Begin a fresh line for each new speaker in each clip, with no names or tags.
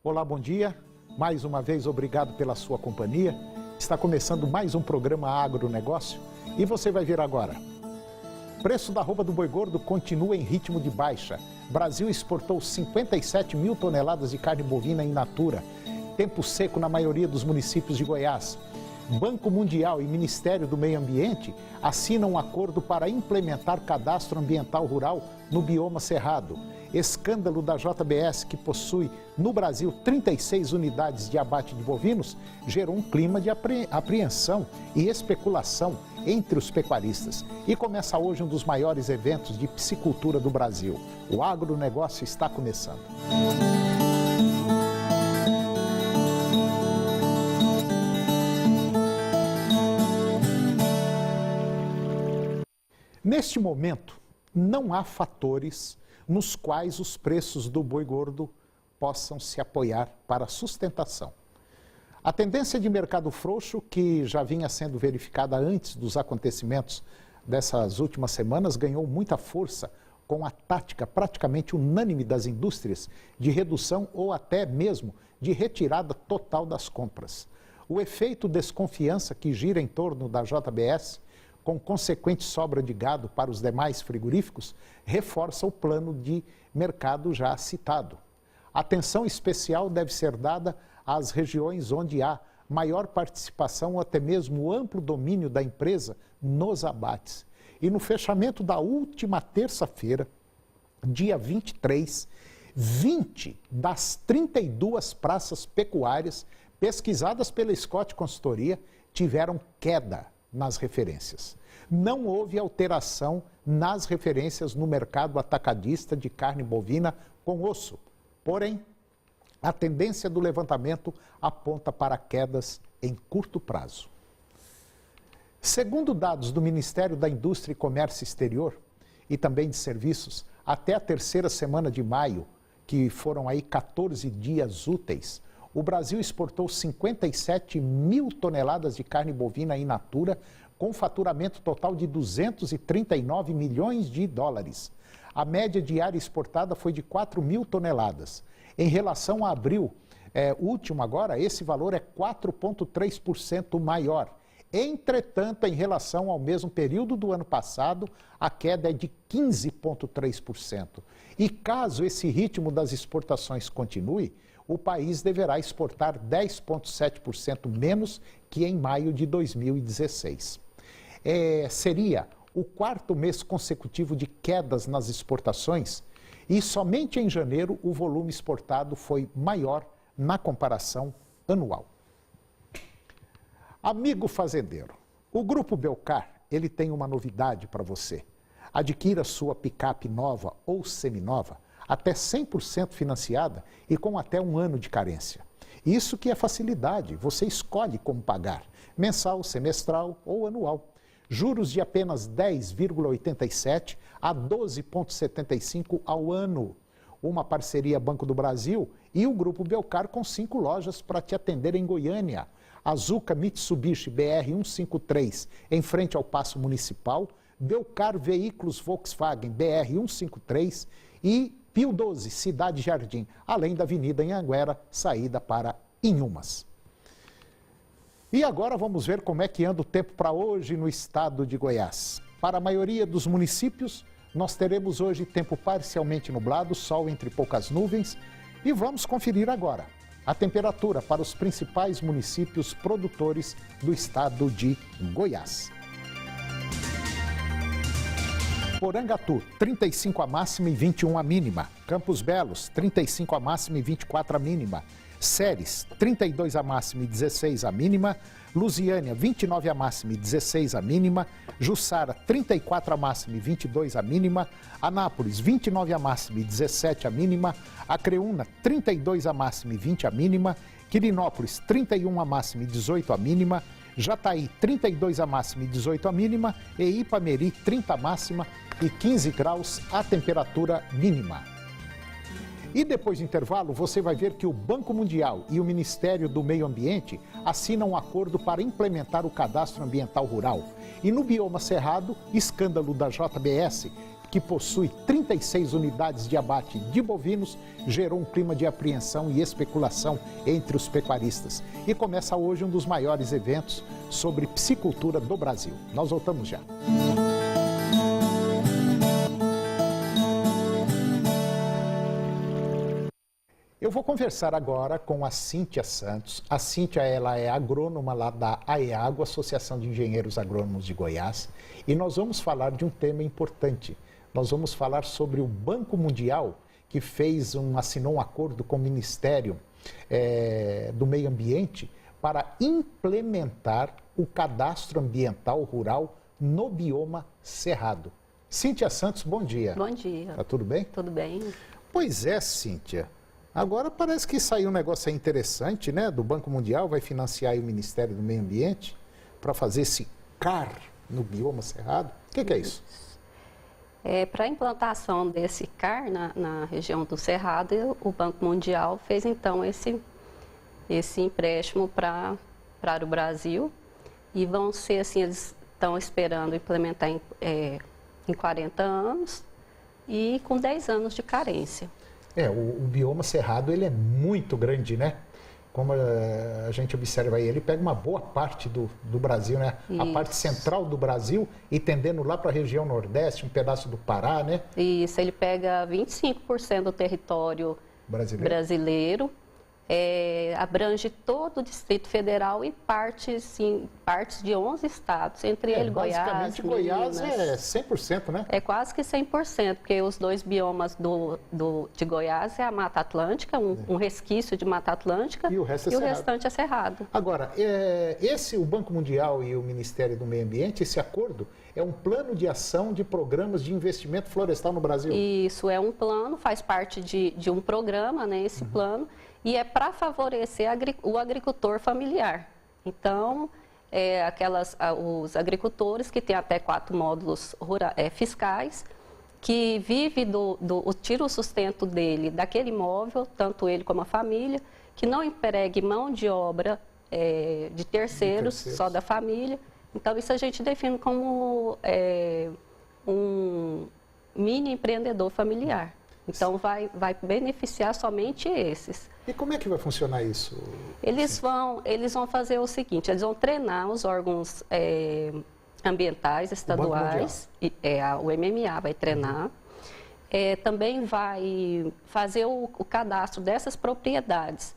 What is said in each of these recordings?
Olá, bom dia. Mais uma vez, obrigado pela sua companhia. Está começando mais um programa Agronegócio e você vai ver agora. Preço da arroba do boi gordo continua em ritmo de baixa. Brasil exportou 57 mil toneladas de carne bovina in natura. Tempo seco na maioria dos municípios de Goiás. Banco Mundial e Ministério do Meio Ambiente assinam um acordo para implementar cadastro ambiental rural no bioma cerrado. Escândalo da JBS, que possui no Brasil 36 unidades de abate de bovinos, gerou um clima de apreensão e especulação entre os pecuaristas. E começa hoje um dos maiores eventos de piscicultura do Brasil. O agronegócio está começando. Neste momento, não há fatores nos quais os preços do boi gordo possam se apoiar para a sustentação. A tendência de mercado frouxo, que já vinha sendo verificada antes dos acontecimentos dessas últimas semanas, ganhou muita força com a tática praticamente unânime das indústrias de redução ou até mesmo de retirada total das compras. O efeito desconfiança que gira em torno da JBS, com consequente sobra de gado para os demais frigoríficos, reforça o plano de mercado já citado. Atenção especial deve ser dada às regiões onde há maior participação ou até mesmo amplo domínio da empresa nos abates. E no fechamento da última terça-feira, dia 23, 20 das 32 praças pecuárias pesquisadas pela Scott Consultoria tiveram queda nas referências. Não houve alteração nas referências no mercado atacadista de carne bovina com osso. Porém, a tendência do levantamento aponta para quedas em curto prazo. Segundo dados do Ministério da Indústria e Comércio Exterior e também de Serviços, até a terceira semana de maio, que foram aí 14 dias úteis, o Brasil exportou 57 mil toneladas de carne bovina in natura, com faturamento total de 239 milhões de dólares. A média diária exportada foi de 4 mil toneladas. Em relação a abril, último agora, esse valor é 4,3% maior. Entretanto, em relação ao mesmo período do ano passado, a queda é de 15,3%. E caso esse ritmo das exportações continue, o país deverá exportar 10,7% menos que em maio de 2016. Seria o quarto mês consecutivo de quedas nas exportações e somente em janeiro o volume exportado foi maior na comparação anual. Amigo fazendeiro, o Grupo Belcar, ele tem uma novidade para você. Adquira sua picape nova ou seminova, até 100% financiada e com até um ano de carência. Isso que é facilidade, você escolhe como pagar, mensal, semestral ou anual. Juros de apenas 10,87 a 12,75 ao ano. Uma parceria Banco do Brasil e o Grupo Belcar com 5 lojas para te atender em Goiânia. Azuca Mitsubishi BR-153, em frente ao Paço Municipal, Belcar Veículos Volkswagen BR-153 e Pio 12, Cidade Jardim, além da Avenida Anhanguera, saída para Inhumas. E agora vamos ver como é que anda o tempo para hoje no estado de Goiás. Para a maioria dos municípios, nós teremos hoje tempo parcialmente nublado, sol entre poucas nuvens, e vamos conferir agora a temperatura para os principais municípios produtores do estado de Goiás. Porangatu, 35 a máxima e 21 a mínima. Campos Belos, 35 a máxima e 24 a mínima. Séries, 32 a máxima e 16 a mínima. Lusiânia, 29 a máxima e 16 a mínima. Jussara, 34 a máxima e 22 a mínima. Anápolis, 29 a máxima e 17 a mínima. Acreúna, 32 a máxima e 20 a mínima. Quirinópolis, 31 a máxima e 18 a mínima. Jataí, 32 a máxima e 18 a mínima. E Ipameri, 30 a máxima e 15 graus a temperatura mínima. E depois do intervalo, você vai ver que o Banco Mundial e o Ministério do Meio Ambiente assinam um acordo para implementar o Cadastro Ambiental Rural. E no bioma cerrado, escândalo da JBS, que possui 36 unidades de abate de bovinos, gerou um clima de apreensão e especulação entre os pecuaristas. E começa hoje um dos maiores eventos sobre piscicultura do Brasil. Nós voltamos já. Eu vou conversar agora com a Cíntia Santos. A Cíntia, ela é agrônoma lá da AEAGO, Associação de Engenheiros Agrônomos de Goiás, e nós vamos falar de um tema importante. Nós vamos falar sobre o Banco Mundial, que assinou um acordo com o Ministério do Meio Ambiente para implementar o cadastro ambiental rural no bioma cerrado. Cíntia Santos, bom dia.
Bom dia.
Tá tudo bem?
Tudo bem.
Pois é, Cíntia. Agora parece que saiu um negócio aí interessante, né? Do Banco Mundial, vai financiar aí o Ministério do Meio Ambiente para fazer esse CAR no bioma cerrado. O que é isso?
Para a implantação desse CAR na região do Cerrado, o Banco Mundial fez então esse empréstimo para o Brasil e vão ser assim, eles estão esperando implementar em 40 anos e com 10 anos de carência.
O bioma cerrado, ele é muito grande, né? Como a gente observa aí, ele pega uma boa parte do Brasil, né?
Isso.
A parte central do Brasil e tendendo lá para a região Nordeste, um pedaço do Pará, né?
Isso, ele pega 25% do território brasileiro. Abrange todo o Distrito Federal e partes de 11 estados, entre eles Goiás,
basicamente Goiás é 100%, né?
É quase que 100%, porque os dois biomas de Goiás é a Mata Atlântica, um resquício de Mata Atlântica,
e o
restante é cerrado.
Agora, o Banco Mundial e o Ministério do Meio Ambiente, esse acordo é um plano de ação de programas de investimento florestal no Brasil?
Isso, é um plano, faz parte de um programa, né, esse plano, e é para favorecer o agricultor familiar. Então, os agricultores que têm até 4 módulos fiscais, que vive tira o sustento dele daquele imóvel, tanto ele como a família, que não empregue mão de obra de terceiros, só da família. Então, isso a gente define como um mini empreendedor familiar. Então, vai beneficiar somente esses.
E como é que vai funcionar isso?
Eles vão fazer o seguinte, eles vão treinar os órgãos ambientais estaduais, o MMA vai treinar, também vai fazer o cadastro dessas propriedades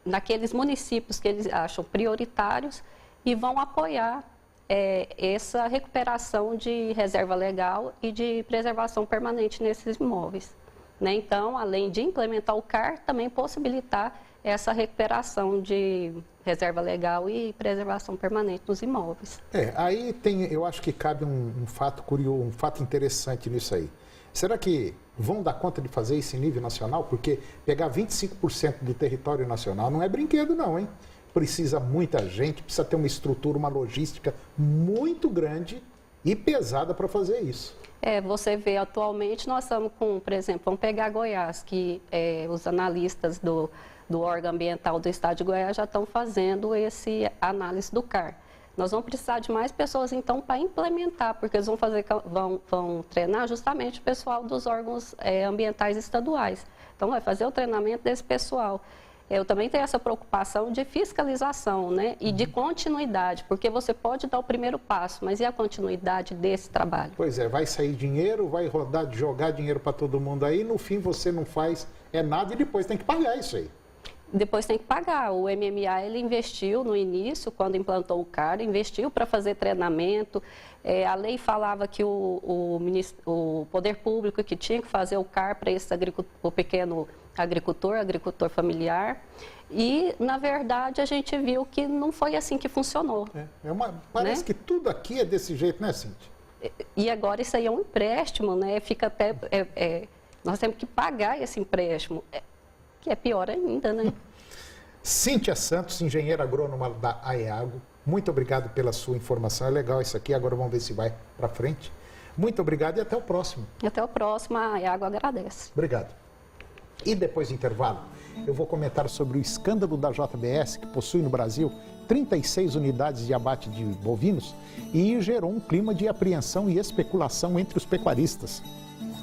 naqueles municípios que eles acham prioritários e vão apoiar essa recuperação de reserva legal e de preservação permanente nesses imóveis. Né? Então, além de implementar o CAR, também possibilitar essa recuperação de reserva legal e preservação permanente nos imóveis.
Aí eu acho que cabe um fato curioso, um fato interessante nisso aí. Será que vão dar conta de fazer isso em nível nacional? Porque pegar 25% do território nacional não é brinquedo não, hein? Precisa muita gente, precisa ter uma estrutura, uma logística muito grande e pesada para fazer isso.
Você vê atualmente, nós estamos com, por exemplo, vamos pegar Goiás, que os analistas do órgão ambiental do estado de Goiás já estão fazendo esse análise do CAR. Nós vamos precisar de mais pessoas, então, para implementar, porque eles vão treinar justamente o pessoal dos órgãos ambientais estaduais. Então, vai fazer o treinamento desse pessoal. Eu também tenho essa preocupação de fiscalização, né? E de continuidade, porque você pode dar o primeiro passo, mas e a continuidade desse trabalho?
Pois vai sair dinheiro, vai rodar, jogar dinheiro para todo mundo aí, no fim você não faz nada e depois tem que pagar isso aí.
Depois tem que pagar. O MMA, ele investiu no início, quando implantou o CAR, investiu para fazer treinamento. A lei falava que o poder público que tinha que fazer o CAR para o pequeno agricultor familiar. E, na verdade, a gente viu que não foi assim que funcionou.
Parece que tudo aqui é desse jeito, né, Cíntia?
E agora isso aí é um empréstimo, né? Fica até... nós temos que pagar esse empréstimo, que é pior ainda, né?
Cíntia Santos, engenheira agrônoma da AEAGO, muito obrigado pela sua informação. É legal isso aqui, agora vamos ver se vai para frente. Muito obrigado e até o próximo.
Até o próximo, a AEAGO agradece.
Obrigado. E depois do intervalo, eu vou comentar sobre o escândalo da JBS, que possui no Brasil 36 unidades de abate de bovinos e gerou um clima de apreensão e especulação entre os pecuaristas.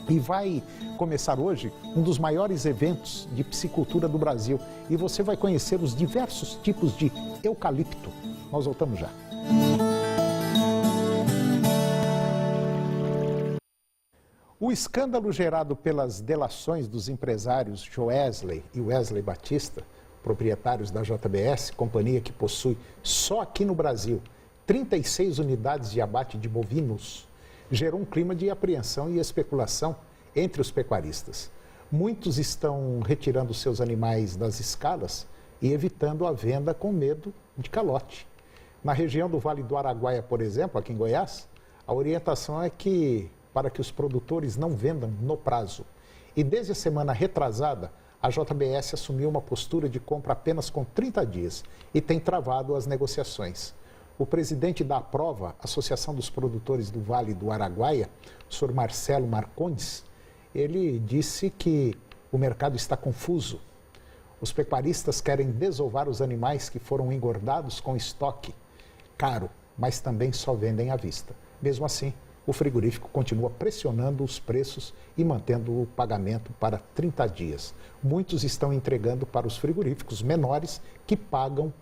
E vai começar hoje um dos maiores eventos de piscicultura do Brasil. E você vai conhecer os diversos tipos de eucalipto. Nós voltamos já. O escândalo gerado pelas delações dos empresários Joesley e Wesley Batista, proprietários da JBS, companhia que possui só aqui no Brasil 36 unidades de abate de bovinos, gerou um clima de apreensão e especulação entre os pecuaristas. Muitos estão retirando seus animais das escalas e evitando a venda com medo de calote. Na região do Vale do Araguaia, por exemplo, aqui em Goiás, a orientação é que para que os produtores não vendam no prazo. E desde a semana retrasada, a JBS assumiu uma postura de compra apenas com 30 dias e tem travado as negociações. O presidente da APROVA, Associação dos Produtores do Vale do Araguaia, o senhor Marcelo Marcondes, ele disse que o mercado está confuso. Os pecuaristas querem desovar os animais que foram engordados com estoque caro, mas também só vendem à vista. Mesmo assim, o frigorífico continua pressionando os preços e mantendo o pagamento para 30 dias. Muitos estão entregando para os frigoríficos menores que pagam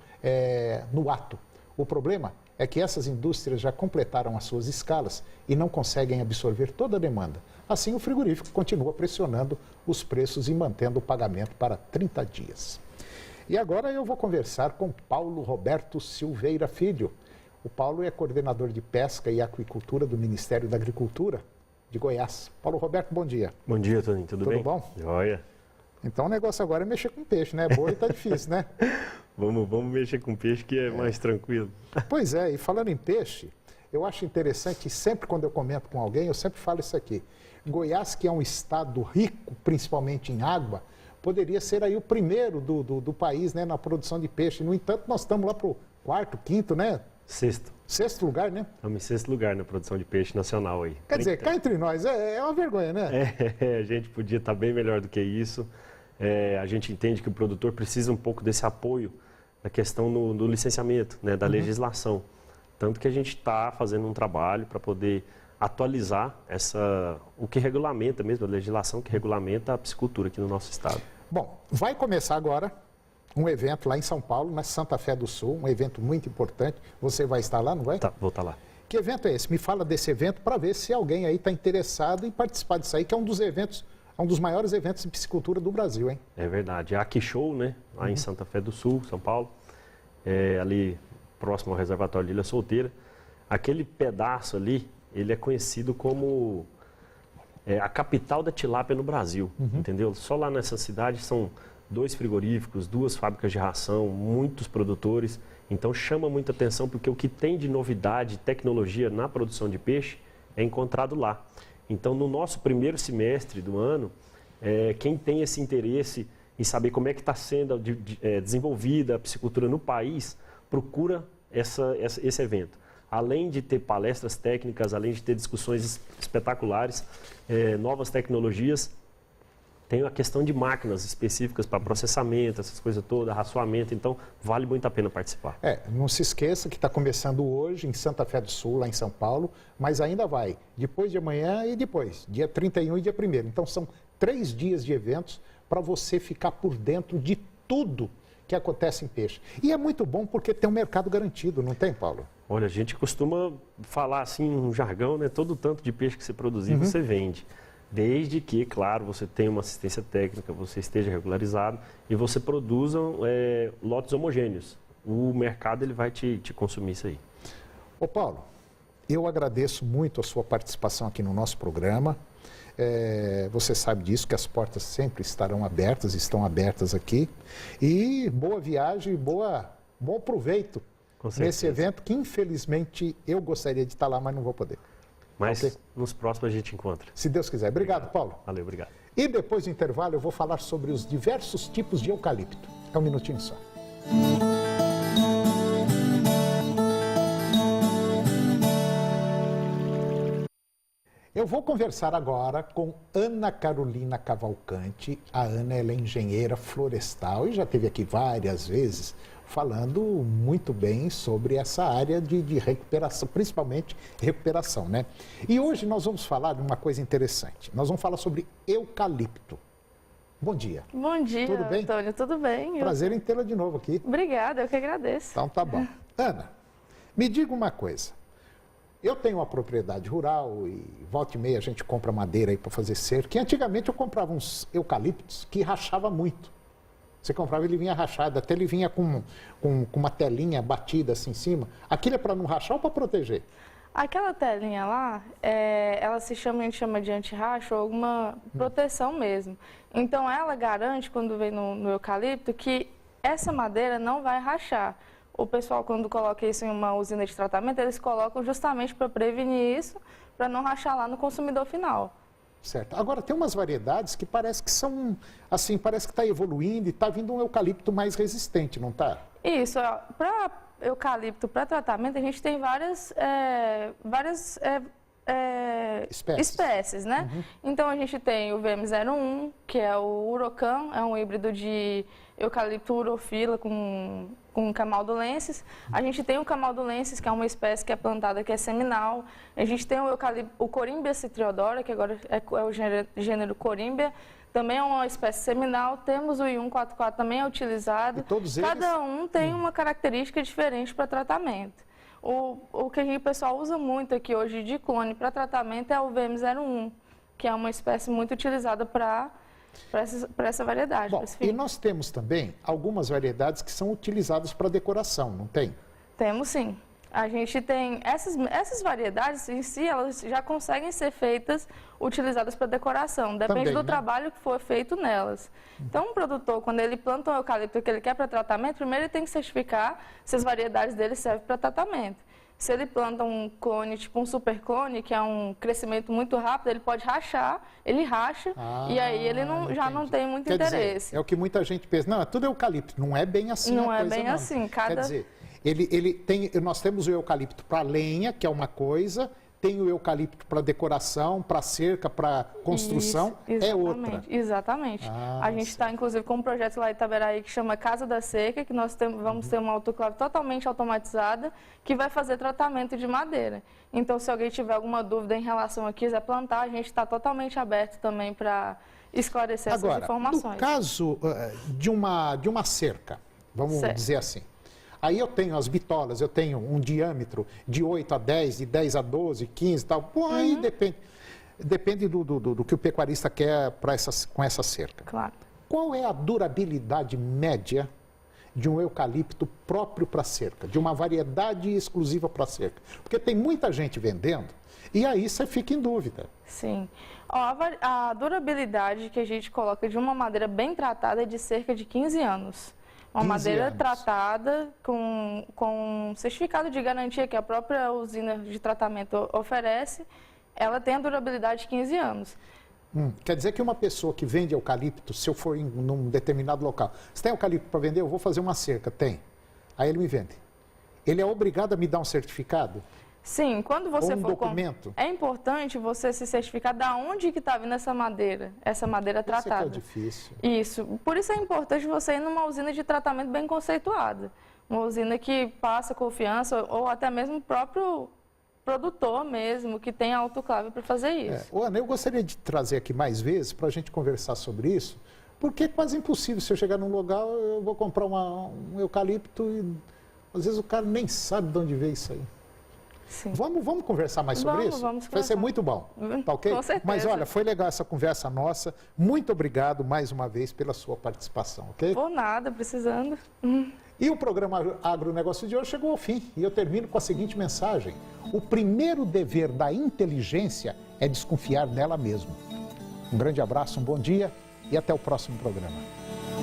no ato. O problema é que essas indústrias já completaram as suas escalas e não conseguem absorver toda a demanda. Assim, o frigorífico continua pressionando os preços e mantendo o pagamento para 30 dias. E agora eu vou conversar com Paulo Roberto Silveira Filho. O Paulo é coordenador de pesca e aquicultura do Ministério da Agricultura de Goiás. Paulo Roberto, bom dia.
Bom dia, Toninho. Tudo bem?
Tudo bom?
Joia.
Então o negócio agora é mexer com peixe, né? Boi tá difícil, né?
Vamos mexer com peixe que é mais tranquilo.
Pois é, e falando em peixe, eu acho interessante, sempre quando eu comento com alguém, eu sempre falo isso aqui. Goiás, que é um estado rico, principalmente em água, poderia ser aí o primeiro do país, né, na produção de peixe. No entanto, nós estamos lá para o quarto, quinto, né? Sexto lugar, né?
Estamos em sexto lugar na produção de peixe nacional aí.
Quer dizer, cá entre nós, é uma vergonha, né?
A gente podia estar bem melhor do que isso. A gente entende que o produtor precisa um pouco desse apoio na questão do licenciamento, né, da legislação. Tanto que a gente está fazendo um trabalho para poder atualizar o que regulamenta mesmo, a legislação que regulamenta a piscicultura aqui no nosso estado.
Bom, vai começar agora um evento lá em São Paulo, na Santa Fé do Sul, um evento muito importante. Você vai estar lá, não vai?
Tá, vou estar lá.
Que evento é esse? Me fala desse evento para ver se alguém aí está interessado em participar disso aí, que é um dos eventos, um dos maiores eventos de piscicultura do Brasil, hein?
É verdade. É a Aquishow, né? Lá em Santa Fé do Sul, São Paulo. Ali próximo ao reservatório de Ilha Solteira. Aquele pedaço ali, ele é conhecido como a capital da tilápia no Brasil, entendeu? Só lá nessa cidade são 2 frigoríficos, 2 fábricas de ração, muitos produtores. Então chama muita atenção porque o que tem de novidade, tecnologia na produção de peixe é encontrado lá. Então no nosso primeiro semestre do ano, quem tem esse interesse em saber como é que está sendo desenvolvida a piscicultura no país, procura esse evento. Além de ter palestras técnicas, além de ter discussões espetaculares, novas tecnologias, tem a questão de máquinas específicas para processamento, essas coisas todas, raçoamento, então vale muito a pena participar.
Não se esqueça que está começando hoje em Santa Fé do Sul, lá em São Paulo, mas ainda vai depois de amanhã e depois, dia 31 e dia 1º. Então são 3 dias de eventos para você ficar por dentro de tudo que acontece em peixe. E é muito bom porque tem um mercado garantido, não tem, Paulo?
Olha, a gente costuma falar assim, um jargão, né? Todo tanto de peixe que você produzir, você vende. Desde que, claro, você tenha uma assistência técnica, você esteja regularizado e você produza lotes homogêneos. O mercado ele vai te consumir isso aí.
Ô Paulo, eu agradeço muito a sua participação aqui no nosso programa. Você sabe disso, que as portas sempre estarão abertas, estão abertas aqui. E boa viagem, bom proveito nesse evento, que infelizmente eu gostaria de estar lá, mas não vou poder.
Mas nos próximos a gente encontra.
Se Deus quiser. Obrigado, Paulo.
Valeu, obrigado.
E depois do intervalo eu vou falar sobre os diversos tipos de eucalipto. É um minutinho só. Eu vou conversar agora com Ana Carolina Cavalcante. A Ana, ela é engenheira florestal e já esteve aqui várias vezes falando muito bem sobre essa área de recuperação, principalmente recuperação, né? E hoje nós vamos falar de uma coisa interessante. Nós vamos falar sobre eucalipto. Bom dia.
Bom dia,
tudo bem?
Antônio, tudo bem?
Prazer em tê-la de novo aqui.
Obrigada, eu que agradeço.
Então tá bom. Ana, me diga uma coisa. Eu tenho uma propriedade rural e volta e meia a gente compra madeira aí para fazer cerca. E antigamente eu comprava uns eucaliptos que rachava muito. Você comprava, ele vinha rachado, até ele vinha com uma telinha batida assim em cima. Aquilo é para não rachar ou para proteger?
Aquela telinha lá, ela a gente chama de anti-racho ou alguma proteção mesmo. Então ela garante, quando vem no eucalipto, que essa madeira não vai rachar. O pessoal, quando coloca isso em uma usina de tratamento, eles colocam justamente para prevenir isso, para não rachar lá no consumidor final.
Certo. Agora, tem umas variedades que parece que são, assim, parece que está evoluindo e está vindo um eucalipto mais resistente, não está?
Isso. Para eucalipto, para tratamento, a gente tem várias espécies, né? Uhum. Então, a gente tem o VM01, que é o Urocan, é um híbrido de eucalipto urofila com camaldulensis. A gente tem o camaldulensis, que é uma espécie que é plantada, que é seminal. A gente tem o Corymbia citriodora, que agora é o gênero Corymbia, também é uma espécie seminal. Temos o I144, também é utilizado.
E todos eles...
Cada um tem uma característica diferente para tratamento. O que o pessoal usa muito aqui hoje de clone para tratamento é o VM01, que é uma espécie muito utilizada para essa variedade.
Bom, e nós temos também algumas variedades que são utilizadas para decoração, não tem?
Temos sim. A gente tem essas variedades em si, elas já conseguem ser utilizadas para decoração. Depende
também,
do
né?
trabalho que for feito nelas. Então, um produtor, quando ele planta um eucalipto que ele quer para tratamento, primeiro ele tem que certificar se as variedades dele servem para tratamento. Se ele planta um clone, tipo um super clone, que é um crescimento muito rápido, ele pode rachar, ele racha, e aí ele já não tem muito interesse.
Dizer, é o que muita gente pensa, não, é tudo eucalipto, não é bem assim
não
a coisa,
não. Não é bem assim.
Quer dizer, nós temos o eucalipto para lenha, que é uma coisa, tem o eucalipto para decoração, para cerca, para construção, é outra.
Exatamente. A gente está, inclusive, com um projeto lá em Itaberaí que chama Casa da Seca, que nós vamos ter uma autoclave totalmente automatizada que vai fazer tratamento de madeira. Então, se alguém tiver alguma dúvida em relação a quiser plantar, a gente está totalmente aberto também para esclarecer essas informações.
No caso de uma cerca, vamos dizer assim, aí eu tenho as bitolas, eu tenho um diâmetro de 8 a 10, de 10 a 12, 15 e tal. Pô, aí depende do que o pecuarista quer com essa cerca.
Claro.
Qual é a durabilidade média de um eucalipto próprio para cerca, de uma variedade exclusiva para cerca? Porque tem muita gente vendendo e aí você fica em dúvida.
Sim. A durabilidade que a gente coloca de uma madeira bem tratada é de cerca de 15 anos. Uma madeira tratada com certificado de garantia que a própria usina de tratamento oferece, ela tem a durabilidade de 15 anos.
Quer dizer que uma pessoa que vende eucalipto, se eu for num determinado local, você tem eucalipto para vender? Eu vou fazer uma cerca. Tem. Aí ele me vende. Ele é obrigado a me dar um certificado?
Sim, quando você for
documento.
É importante você se certificar de onde que está vindo essa madeira tratada.
Isso é difícil.
Isso. Por isso é importante você ir numa usina de tratamento bem conceituada. Uma usina que passa confiança ou até mesmo o próprio produtor mesmo, que tem autoclave para fazer isso.
Ana, eu gostaria de trazer aqui mais vezes para a gente conversar sobre isso, porque é quase impossível. Se eu chegar num lugar, eu vou comprar um eucalipto e às vezes o cara nem sabe de onde veio isso aí.
Sim.
Vamos conversar mais sobre isso?
Vamos
Vai ser muito bom, tá ok?
Com certeza.
Mas olha, foi legal essa conversa nossa. Muito obrigado mais uma vez pela sua participação, ok?
Por nada, precisando.
E o programa Agronegócio de hoje chegou ao fim. E eu termino com a seguinte mensagem. O primeiro dever da inteligência é desconfiar dela mesma. Um grande abraço, um bom dia e até o próximo programa.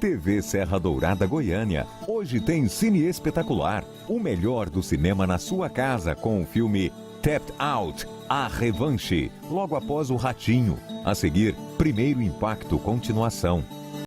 TV Serra Dourada Goiânia. Hoje tem Cine Espetacular. O melhor do cinema na sua casa com o filme Tapped Out, A Revanche. Logo após o Ratinho. A seguir, Primeiro Impacto, continuação.